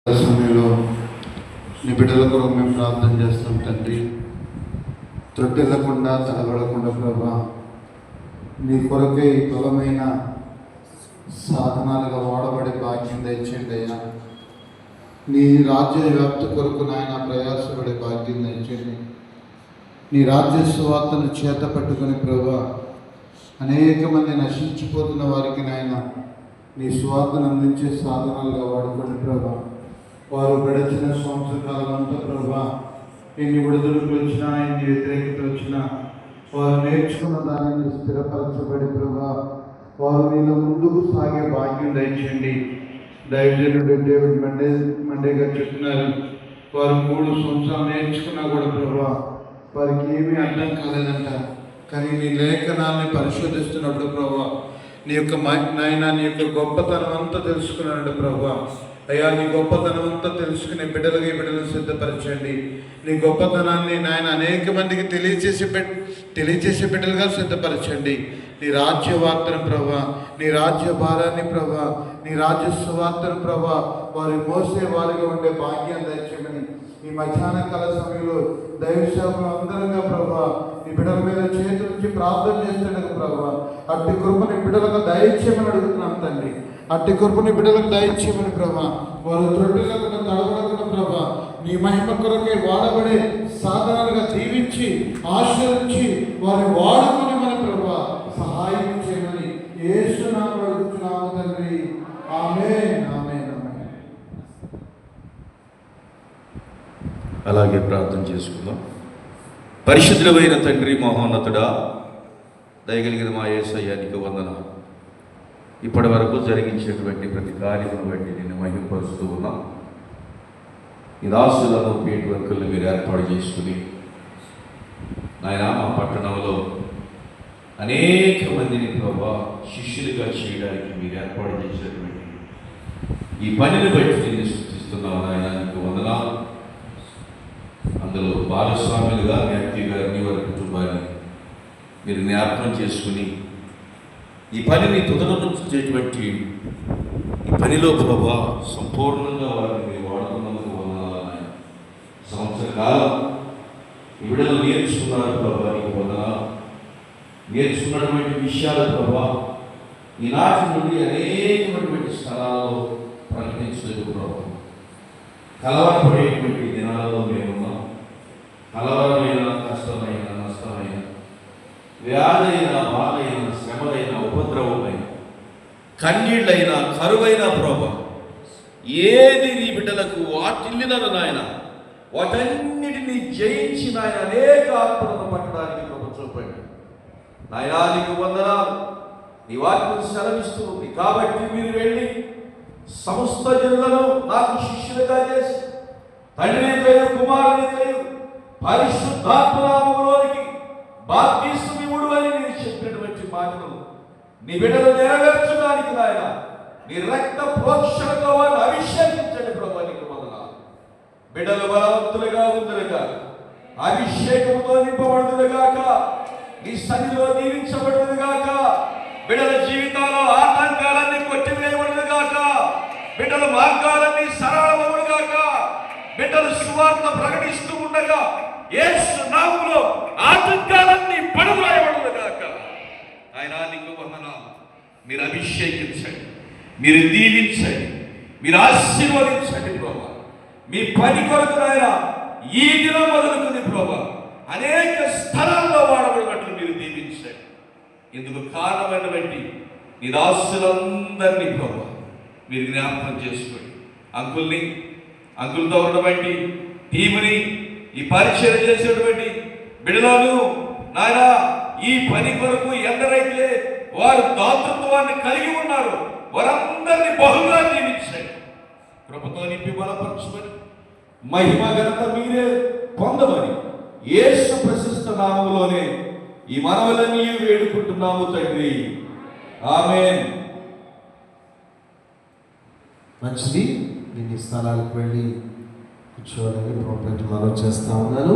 సమయంలో నీ బిడ్డల కొరకు మేము ప్రార్థన చేస్తాం తండ్రి. త్రొట్టెళ్లకుండా తడబడకుండా ప్రభా, నీ కొరకే ఈ బలమైన సాధనాలుగా వాడబడే భాగ్యం దయచేయండి అయ్యా. నీ రాజ్య వ్యాప్తి కొరకు నాయన ప్రయాసపడే భాగ్యం దయచేయండి. నీ రాజ్య సువార్తను చేత పట్టుకుని ప్రభా, అనేక మంది నశించిపోతున్న వారికి నాయన నీ సువార్తను అందించే సాధనాలుగా వాడుకోండి ప్రభా. వారు గడిచిన సంవత్సర కాలం అంతా ప్రభా, ఎన్ని విడుదలకు వచ్చినా ఎన్ని వ్యతిరేకతలు వచ్చినా వారు నేర్చుకున్న దానిని స్థిరపరచబడి ప్రభా, వారు నీలో ముందుకు సాగే భాగ్యం దయచేయండి. దైవజనుడు డేవిడ్ మండే గారు చెప్తున్నారు, వారు 3 సంవత్సరాలు నేర్చుకున్నా కూడా ప్రభా వారికి ఏమీ అర్థం కాలేదంట. కానీ నీ లేఖనాన్ని పరిశోధిస్తున్నప్పుడు ప్రభా, నీ యొక్క నాయన నీ యొక్క గొప్పతనం అంతా తెలుసుకున్నాడు ప్రభా. అయ్యా, నీ గొప్పతనం అంతా తెలుసుకునే బిడ్డలు సిద్ధపరచండి. నీ గొప్పతనాన్ని నాయన అనేక మందికి తెలియచేసే బిడ్డలుగా సిద్ధపరచండి. నీ రాజ్య వార్తను ప్రభా, నీ రాజ్య భారాన్ని ప్రభా, నీ రాజ్య సువార్తను ప్రభా వారి మోసే వారిగా ఉండే భాగ్యాన్ని దయచేయమని ఈ మధ్యాహ్న కాల సమయంలో దైవ సేవకులు అందరంగా ప్రభా నీ బిడ్డల మీద చేతుల నుంచి ప్రార్థన చేస్తుండగా ప్రభా, అట్టి కృపని బిడ్డలకు దయచేయమని అడుగుతున్నాం తండ్రి. అట్టి కృపని బిడ్డలకు దయచేయమని ప్రభా, వారు త్రొట్టెలకుండా తడబడకుండా ప్రభా నీ మహిమ కొరకే వాడబడే సాధనాలుగా దీవించి ఆశ్రయించి వారిని వాడుకుని మన ప్రభా సహాయం చేయమని యేసు నామములో అడుగుతున్నాము తండ్రి. ఆమేన్, ఆమేన్, ఆమేన్. అలాగే ప్రార్థన చేసుకుందాం. పరిశుద్ధుడైన తండ్రి, మహోన్నతుడా, దయగలిగిన మా యేసయ్య నీకు వందనాలు. ఇప్పటి వరకు జరిగించేటువంటి ప్రతి కార్యమును బట్టి నిన్ను మహిమపరుస్తూ ఉన్నాం. ఈ దాసులను పేటు వర్కులను మీరు ఏర్పాటు చేసుకుని నాయన మా పట్టణంలో అనేక మందిని ప్రభా శిష్యులుగా చేయడానికి మీరు ఏర్పాటు చేసేటువంటి ఈ పనిని బట్టి నేను స్తుతిస్తున్నాను నాయన, నీకు వందనాలు. అందులో భాగస్వాములుగా వ్యక్తి గారిని వారి కుటుంబాన్ని మీరు జ్ఞాపకం చేసుకుని ఈ పనిని తుదనటువంటి ఈ పనిలో ప్రభా సంపూర్ణంగా వారిని మీరు వాడుతున్నందుకు వందనాలు. సంవత్సర కాలం ఈ బిడ్డలు నేర్చుకున్నారు ప్రభా, నీకు వందనాలు. నేర్చుకున్నటువంటి విషయాలు ప్రభా ఈనాటి నుండి అనేకమైనటువంటి స్థలాల్లో ప్రకటించలేదు ప్రభా. కలవరపడేటువంటి దినాలలో మేమున్నాం. కలవరమైన, కష్టమైన, నష్టమైన, వ్యాధైన, బాధైన, శ్రమలైన, ఉపద్రవమైన, కన్నీళ్ళైనా, కరువైన ప్రభా ఏది నీ బిడ్డలకు వాటిల్లినను నాయన వాటన్నిటినీ జయించి నాయన అనేక ఆత్మలను పట్టడానికి ప్రభు చూపండి నాయనా. నీకు వందనాలు. నీ వాక్యం సెలవిస్తూ ఉంది కాబట్టి మీరు వెళ్ళి సమస్త జనులను నాకు శిష్యులుగా చేసి తండ్రి కుమారుని పరిశుద్ధాత్మనామములోనికి బాప్తిస్మముడు అని నేను చెప్పినటువంటి మాటలు నీ బిడ్డలు నెరవేర్చడానికి నాయన నీ రక్త ప్రోక్షణతో వారిని అభిషేకించండి ప్రభు. నీకు వందనాలు. బిడ్డలు బలవంతులుగా ఉందరుగా, అభిషేకంతో నింపబడుదురుగాక, నీ సన్నిధిలో దీవించబడుదురుగాక, బిడ్డల జీవితాల్లో ఆటంకాలన్నీ కొట్టివేయబడుదురుగాక, బిడ్డల మార్గాలన్నీ సరళమవుడుగాక, బిడ్డలు సువార్త ప్రకటిస్తూ ఉండగా యేసు నామములో ఆటంకాలన్నీ పడవేయబడుదురుగాక. ఆయన నీకు వందనాలు. మీరు అభిషేకించండి, మీరు దీవించండి, మీరు ఆశీర్వదించండి ప్రభా. మీ పని కొరకు నాయన ఈ దినం మొదలుకుని ప్రభా అనేక స్థలాల్లో వాడబడినట్లు మీరు దీవించండి. ఇందుకు కారణమైనటువంటి నీ దాసులందరినీ ప్రభా మీరు జ్ఞాపకం చేసుకోండి. అంకుల్తో ఉన్నటువంటి టీముని, ఈ పరిచయం చేసేటువంటి బిడ్డలను నాయన ఈ పని కొరకు ఎందరైతే వారు దాతృత్వాన్ని కలిగి ఉన్నారు వారందరినీ బహుగా దీవించండి. కృపతో నింపి బలపరచుకొని మహిమ ఘనత మీరే పొందమని యేసు ప్రశస్త నామములోనే ఈ మనవులన్నీ వేడుకుంటున్నాము తండ్రి. ఆమేన్. మంచిది. నేను ఈ స్థలాలకు వెళ్ళి కూర్చోవాలని మనం చేస్తా ఉన్నాను.